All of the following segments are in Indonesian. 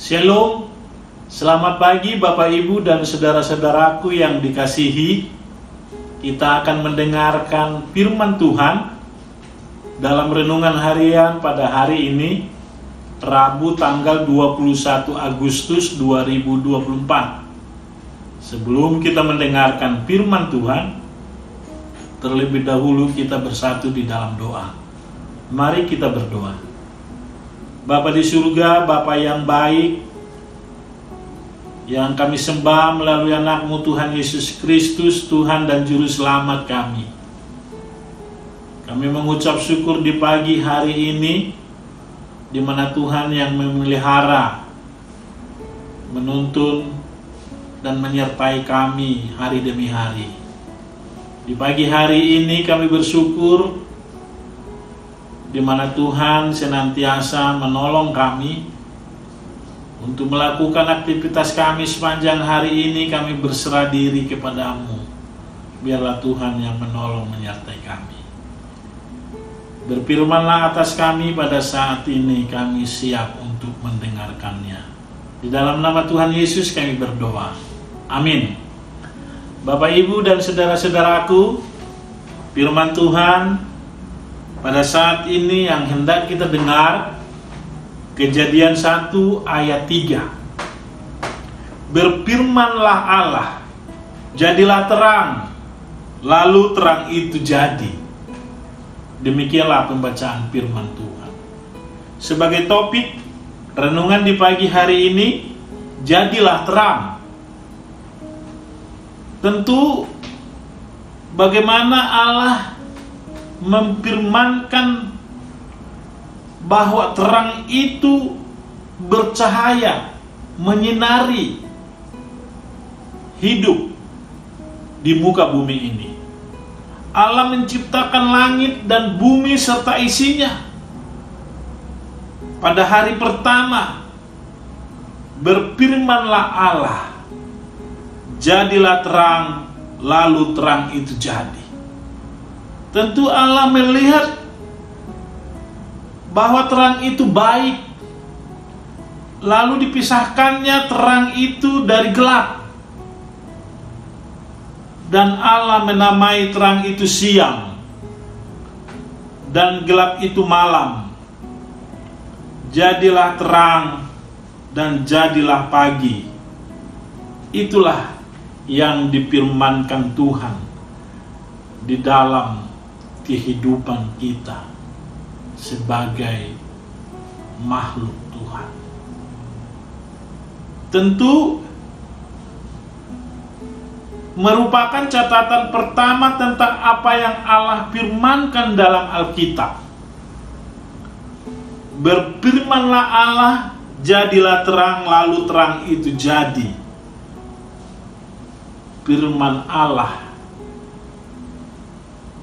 Shalom, selamat pagi Bapak Ibu dan saudara-saudaraku yang dikasihi. Kita akan mendengarkan firman Tuhan dalam renungan harian pada hari ini, Rabu tanggal 21 Agustus 2024. Sebelum kita mendengarkan firman Tuhan, terlebih dahulu kita bersatu di dalam doa. Mari kita berdoa. Bapa di surga, Bapa yang baik, yang kami sembah melalui anak-Mu Tuhan Yesus Kristus, Tuhan dan Juru Selamat kami. Kami mengucap syukur di pagi hari ini, di mana Tuhan yang memelihara, menuntun, dan menyertai kami hari demi hari. Di pagi hari ini kami bersyukur di mana Tuhan senantiasa menolong kami untuk melakukan aktivitas kami sepanjang hari ini. Kami berserah diri kepada-Mu. Biarlah Tuhan yang menolong menyertai kami. Berfirmanlah atas kami pada saat ini, kami siap untuk mendengarkannya. Di dalam nama Tuhan Yesus kami berdoa. Amin. Bapak, Ibu, dan saudara-saudaraku, firman Tuhan pada saat ini yang hendak kita dengar, Kejadian 1 ayat 3. Berfirmanlah Allah, jadilah terang, lalu terang itu jadi. Demikianlah pembacaan firman Tuhan. Sebagai topik renungan di pagi hari ini, jadilah terang. Tentu bagaimana Allah memfirmankan bahwa terang itu bercahaya, menyinari hidup di muka bumi ini. Allah menciptakan langit dan bumi serta isinya. Pada hari pertama, berfirmanlah Allah, jadilah terang, lalu terang itu jadi. Tentu Allah melihat bahwa terang itu baik, lalu dipisahkannya terang itu dari gelap. Dan Allah menamai terang itu siang, dan gelap itu malam. Jadilah terang dan jadilah pagi. Itulah yang difirmankan Tuhan di dalam kehidupan kita sebagai makhluk Tuhan. Tentu merupakan catatan pertama tentang apa yang Allah firmankan dalam Alkitab. Berfirmanlah Allah, jadilah terang, lalu terang itu jadi. Firman Allah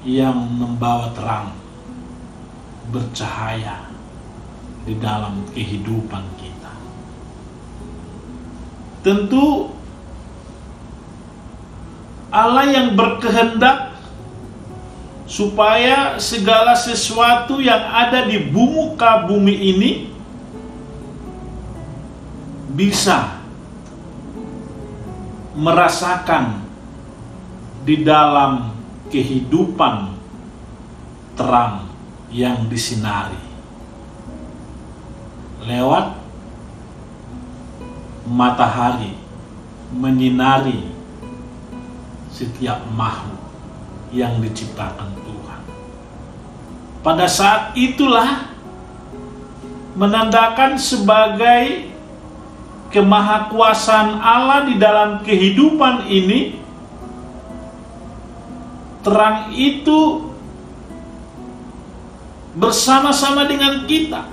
yang membawa terang, bercahaya di dalam kehidupan kita. Tentu Allah yang berkehendak supaya segala sesuatu yang ada di muka bumi ini bisa merasakan di dalam kehidupan terang yang disinari lewat matahari menyinari setiap makhluk yang diciptakan Tuhan. Pada saat itulah menandakan sebagai kemahakuasaan Allah di dalam kehidupan ini. Terang itu bersama-sama dengan kita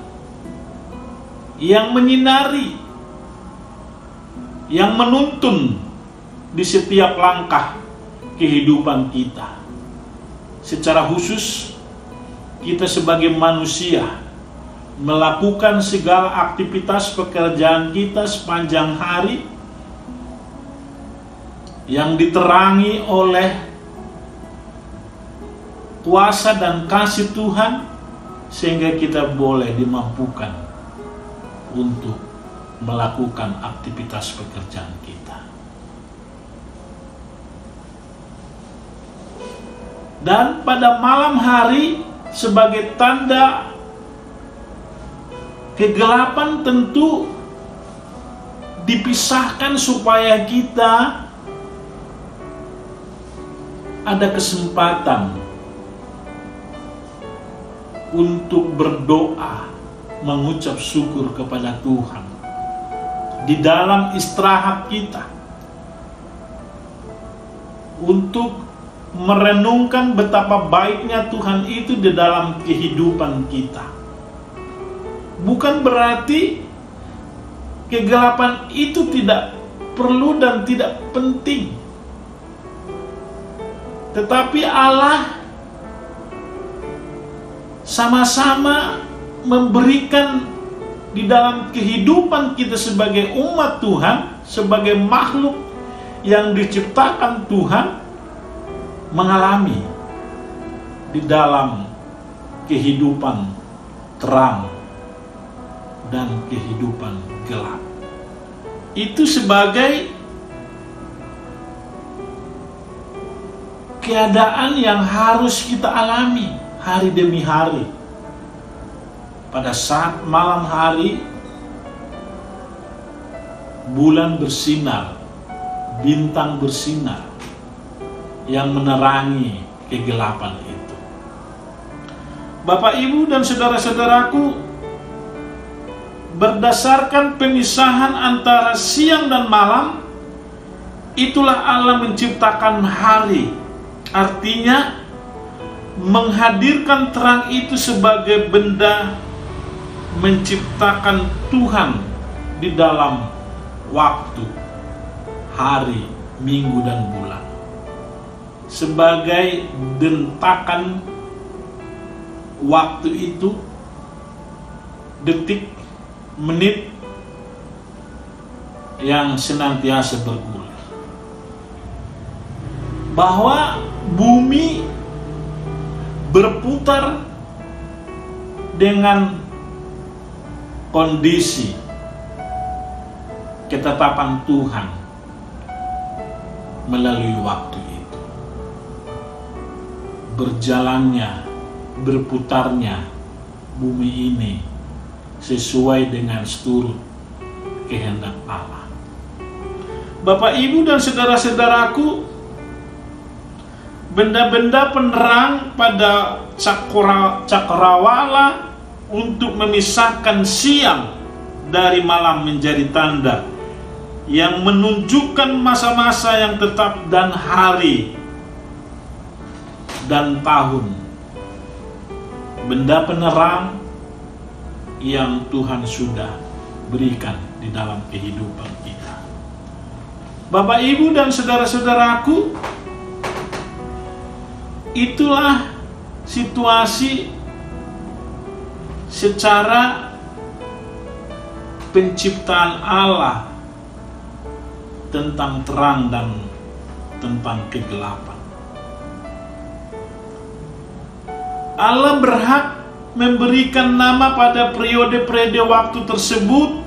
yang menyinari, yang menuntun di setiap langkah kehidupan kita. Secara khusus, kita sebagai manusia melakukan segala aktivitas pekerjaan kita sepanjang hari yang diterangi oleh kuasa dan kasih Tuhan, sehingga kita boleh dimampukan untuk melakukan aktivitas pekerjaan kita. Dan pada malam hari sebagai tanda kegelapan tentu dipisahkan supaya kita ada kesempatan untuk berdoa, mengucap syukur kepada Tuhan di dalam istirahat kita, untuk merenungkan betapa baiknya Tuhan itu di dalam kehidupan kita. Bukan berarti kegelapan itu tidak perlu dan tidak penting, tetapi Allah sama-sama memberikan di dalam kehidupan kita sebagai umat Tuhan, sebagai makhluk yang diciptakan Tuhan, mengalami di dalam kehidupan terang dan kehidupan gelap. Itu sebagai keadaan yang harus kita alami hari demi hari. Pada saat malam hari, bulan bersinar, bintang bersinar yang menerangi kegelapan itu. Bapak, Ibu, dan saudara-saudaraku, berdasarkan pemisahan antara siang dan malam, itulah Allah menciptakan hari. Artinya menghadirkan terang itu sebagai benda menciptakan Tuhan di dalam waktu, hari, minggu, dan bulan, sebagai dentakan waktu itu, detik, menit yang senantiasa bergulir, bahwa bumi berputar dengan kondisi ketetapan Tuhan melalui waktu itu. Berjalannya, berputarnya bumi ini sesuai dengan seluruh kehendak Allah. Bapak, Ibu, dan saudara-saudaraku, benda-benda penerang pada cakrawala untuk memisahkan siang dari malam menjadi tanda yang menunjukkan masa-masa yang tetap dan hari dan tahun. Benda penerang yang Tuhan sudah berikan di dalam kehidupan kita. Bapak, Ibu, dan saudara-saudaraku, itulah situasi secara penciptaan Allah tentang terang dan tentang kegelapan. Allah berhak memberikan nama pada periode-periode waktu tersebut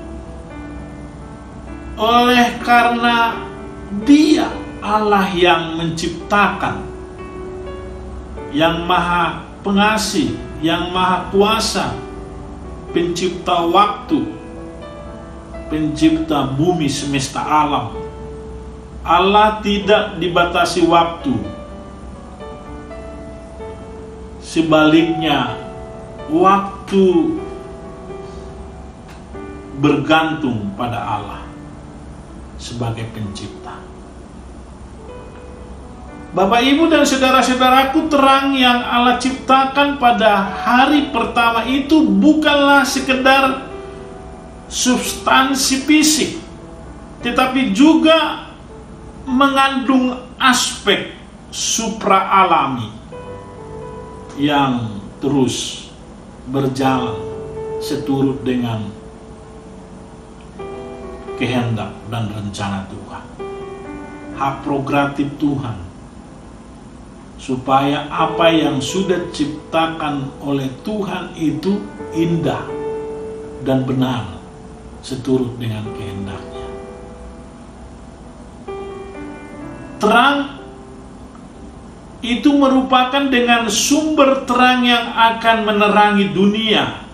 oleh karena Dia Allah yang menciptakan, yang maha pengasih, yang maha kuasa, pencipta waktu, pencipta bumi semesta alam. Allah tidak dibatasi waktu. Sebaliknya, waktu bergantung pada Allah sebagai pencipta. Bapak, Ibu, dan saudara-saudaraku, terang yang Allah ciptakan pada hari pertama itu bukanlah sekedar substansi fisik, tetapi juga mengandung aspek supra-alami yang terus berjalan seturut dengan kehendak dan rencana Tuhan. Hak prerogatif Tuhan, supaya apa yang sudah diciptakan oleh Tuhan itu indah dan benar seturut dengan kehendaknya. Terang itu merupakan dengan sumber terang yang akan menerangi dunia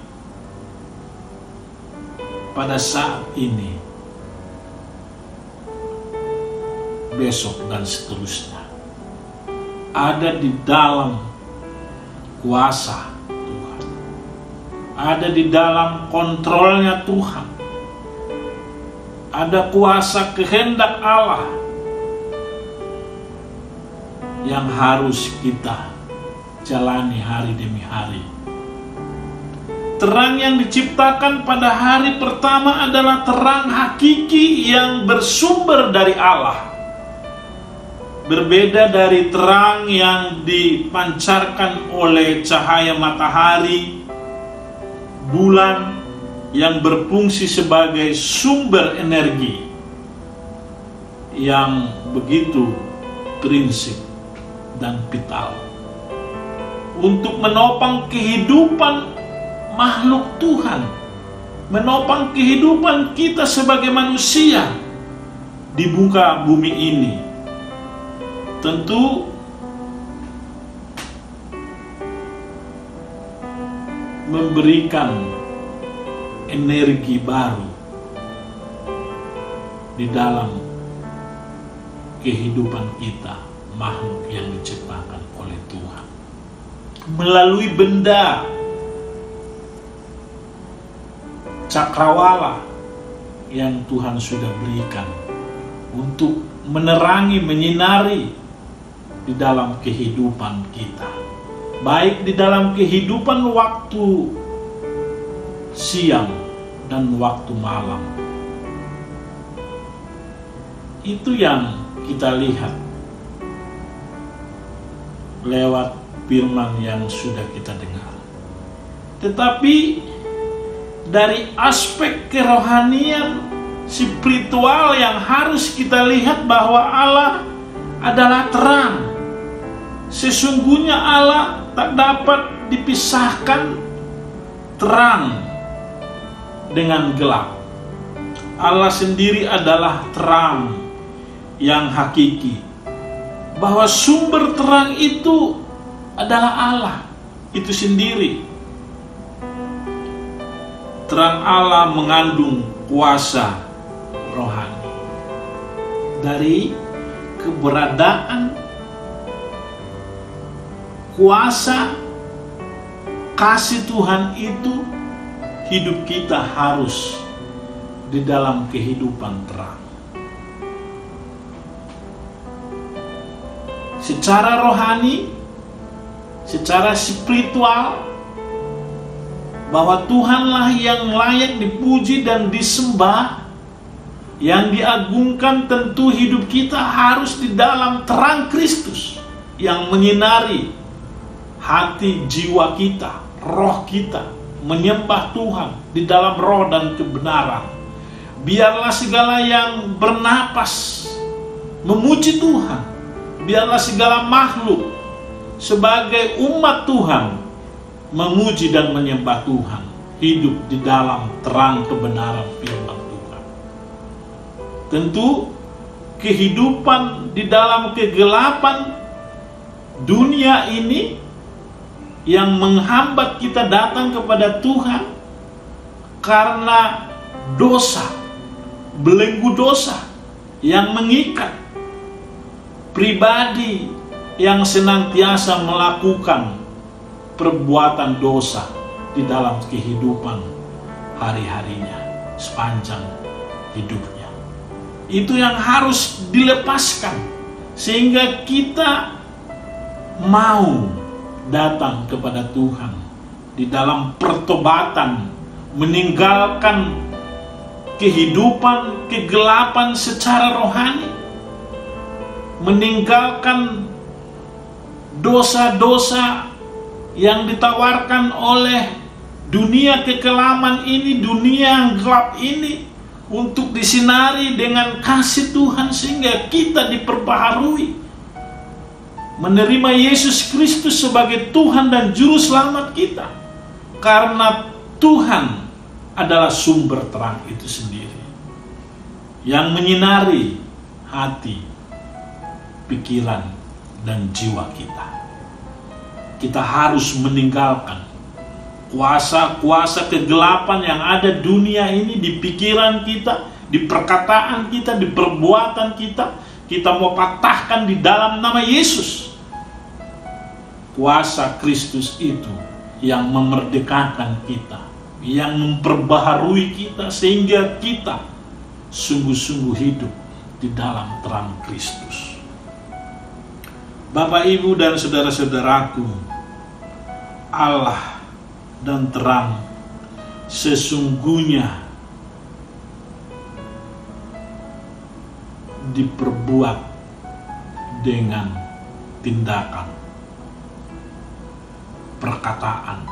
pada saat ini, besok, dan seterusnya. Ada di dalam kuasa Tuhan, ada di dalam kontrolnya Tuhan, ada kuasa kehendak Allah yang harus kita jalani hari demi hari. Terang yang diciptakan pada hari pertama adalah terang hakiki yang bersumber dari Allah. Berbeda dari terang yang dipancarkan oleh cahaya matahari, bulan yang berfungsi sebagai sumber energi yang begitu prinsip dan vital untuk menopang kehidupan makhluk Tuhan, menopang kehidupan kita sebagai manusia di muka bumi ini. Tentu memberikan energi baru di dalam kehidupan kita, makhluk yang diciptakan oleh Tuhan, melalui benda cakrawala yang Tuhan sudah berikan untuk menerangi, menyinari di dalam kehidupan kita, baik di dalam kehidupan waktu siang dan waktu malam. Itu yang kita lihat lewat firman yang sudah kita dengar. Tetapi dari aspek kerohanian, spiritual yang harus kita lihat bahwa Allah adalah terang. Sesungguhnya Allah tak dapat dipisahkan terang dengan gelap. Allah sendiri adalah terang yang hakiki. Bahwa sumber terang itu adalah Allah itu sendiri. Terang Allah mengandung kuasa rohani. Dari keberadaan kuasa kasih Tuhan itu, hidup kita harus di dalam kehidupan terang. Secara rohani, secara spiritual, bahwa Tuhanlah yang layak dipuji dan disembah, yang diagungkan. Tentu hidup kita harus di dalam terang Kristus yang menyinari hati jiwa kita, roh kita, menyembah Tuhan di dalam roh dan kebenaran. Biarlah segala yang bernapas memuji Tuhan. Biarlah segala makhluk sebagai umat Tuhan memuji dan menyembah Tuhan, hidup di dalam terang kebenaran firman Tuhan. Tentu kehidupan di dalam kegelapan dunia ini yang menghambat kita datang kepada Tuhan karena dosa, belenggu dosa yang mengikat pribadi yang senantiasa melakukan perbuatan dosa di dalam kehidupan hari-harinya sepanjang hidupnya. Itu yang harus dilepaskan sehingga kita mau datang kepada Tuhan di dalam pertobatan, meninggalkan kehidupan kegelapan secara rohani, meninggalkan dosa-dosa yang ditawarkan oleh dunia kekelaman ini, dunia yang gelap ini, untuk disinari dengan kasih Tuhan sehingga kita diperbaharui, menerima Yesus Kristus sebagai Tuhan dan Juru Selamat kita. Karena Tuhan adalah sumber terang itu sendiri yang menyinari hati, pikiran, dan jiwa kita. Kita harus meninggalkan kuasa-kuasa kegelapan yang ada dunia ini di pikiran kita, di perkataan kita, di perbuatan kita. Kita mau patahkan di dalam nama Yesus. Kuasa Kristus itu yang memerdekakan kita, yang memperbaharui kita sehingga kita sungguh-sungguh hidup di dalam terang Kristus. Bapak, Ibu, dan saudara-saudaraku, Allah dan terang sesungguhnya diperbuat dengan tindakan, perkataan,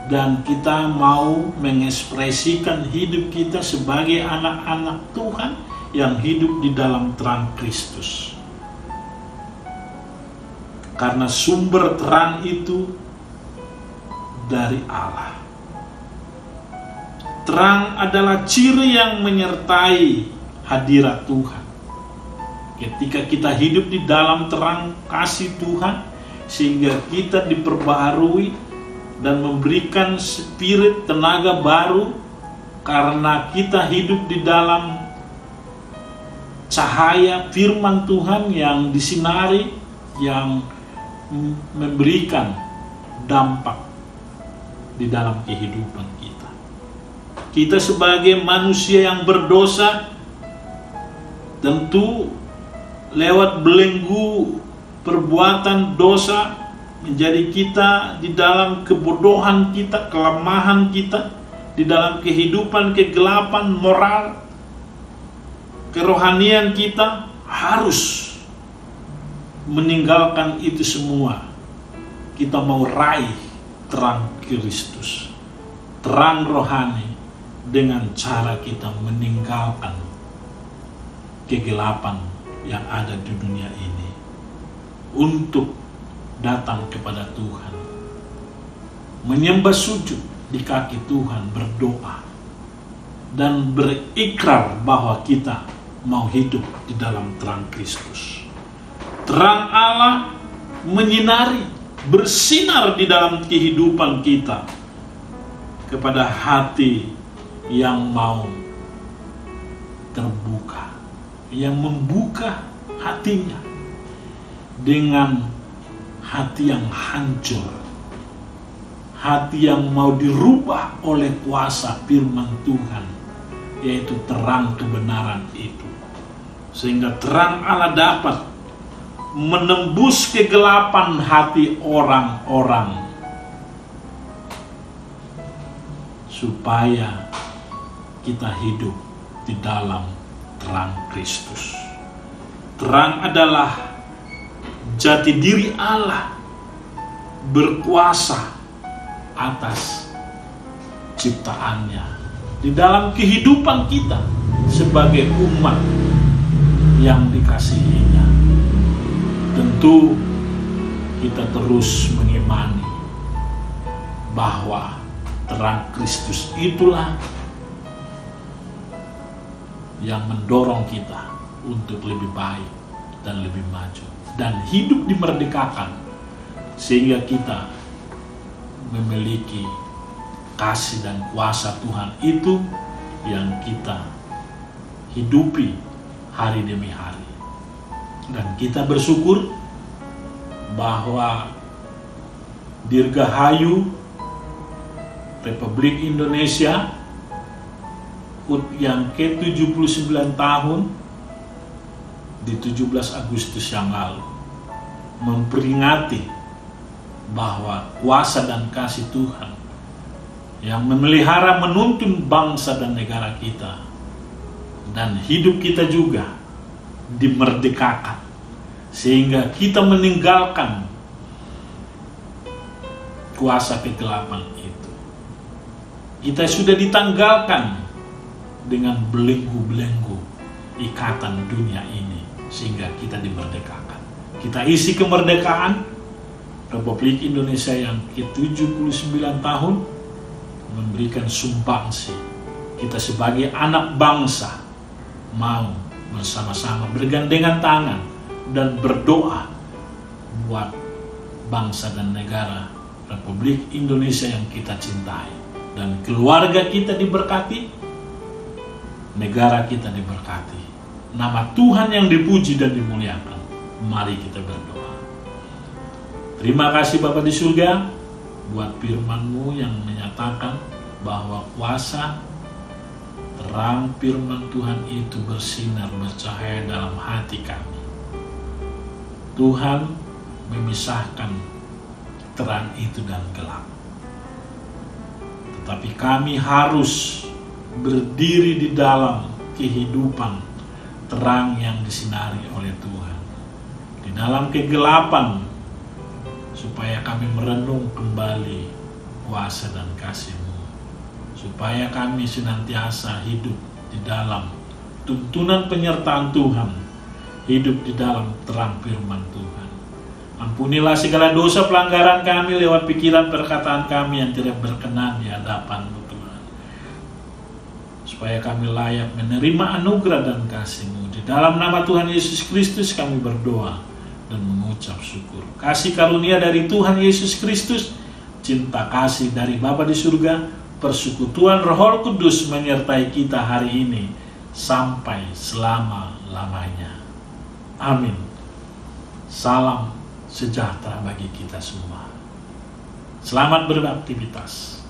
dan kita mau mengekspresikan hidup kita sebagai anak-anak Tuhan yang hidup di dalam terang Kristus. Karena sumber terang itu dari Allah. Terang adalah ciri yang menyertai hadirat Tuhan. Ketika kita hidup di dalam terang kasih Tuhan, sehingga kita diperbaharui dan memberikan spirit tenaga baru, karena kita hidup di dalam cahaya firman Tuhan yang disinari, yang memberikan dampak di dalam kehidupan kita. Kita sebagai manusia yang berdosa, tentu lewat belenggu perbuatan dosa, menjadi kita di dalam kebodohan kita, kelemahan kita, di dalam kehidupan kegelapan moral, kerohanian kita harus meninggalkan itu semua. Kita mau raih terang Kristus, terang rohani, dengan cara kita meninggalkan kegelapan yang ada di dunia ini untuk datang kepada Tuhan, menyembah sujud di kaki Tuhan, berdoa dan berikrar bahwa kita mau hidup di dalam terang Kristus. Terang Allah menyinari, bersinar di dalam kehidupan kita kepada hati yang mau terbuka, yang membuka hatinya dengan hati yang hancur, hati yang mau dirubah oleh kuasa firman Tuhan, yaitu terang kebenaran itu, sehingga terang Allah dapat menembus kegelapan hati orang-orang, supaya kita hidup di dalam terang Kristus. Terang adalah jati diri Allah, berkuasa atas ciptaannya di dalam kehidupan kita sebagai umat yang dikasihinya. Tentu kita terus mengimani bahwa terang Kristus itulah yang mendorong kita untuk lebih baik dan lebih maju dan hidup dimerdekakan, sehingga kita memiliki kasih dan kuasa Tuhan itu yang kita hidupi hari demi hari. Dan kita bersyukur bahwa Dirgahayu Republik Indonesia HUT yang ke-79 tahun di 17 Agustus yang lalu memperingati bahwa kuasa dan kasih Tuhan yang memelihara menuntun bangsa dan negara kita dan hidup kita juga dimerdekakan, sehingga kita meninggalkan kuasa kegelapan itu. Kita sudah ditanggalkan dengan belenggu-belenggu ikatan dunia ini, sehingga kita dimerdekakan. Kita isi kemerdekaan Republik Indonesia yang ke-79 tahun memberikan sumbangsi. Kita sebagai anak bangsa mau bersama-sama bergandengan tangan dan berdoa buat bangsa dan negara Republik Indonesia yang kita cintai, dan keluarga kita diberkati, negara kita diberkati, nama Tuhan yang dipuji dan dimuliakan. Mari kita berdoa. Terima kasih Bapa di surga buat firman-Mu yang menyatakan bahwa kuasa terang firman Tuhan itu bersinar bercahaya dalam hati kami. Tuhan memisahkan terang itu dan gelap, tetapi kami harus berdiri di dalam kehidupan terang yang disinari oleh Tuhan, di dalam kegelapan, supaya kami merenung kembali kuasa dan kasih-Mu, supaya kami senantiasa hidup di dalam tuntunan penyertaan Tuhan, hidup di dalam terang firman Tuhan. Ampunilah segala dosa pelanggaran kami lewat pikiran perkataan kami yang tidak berkenan di hadapan-Mu Tuhan, supaya kami layak menerima anugerah dan kasih-Mu. Di dalam nama Tuhan Yesus Kristus kami berdoa dan mengucap syukur. Kasih karunia dari Tuhan Yesus Kristus, cinta kasih dari Bapa di surga, persekutuan Roh Kudus menyertai kita hari ini sampai selama-lamanya. Amin. Salam sejahtera bagi kita semua. Selamat beraktivitas.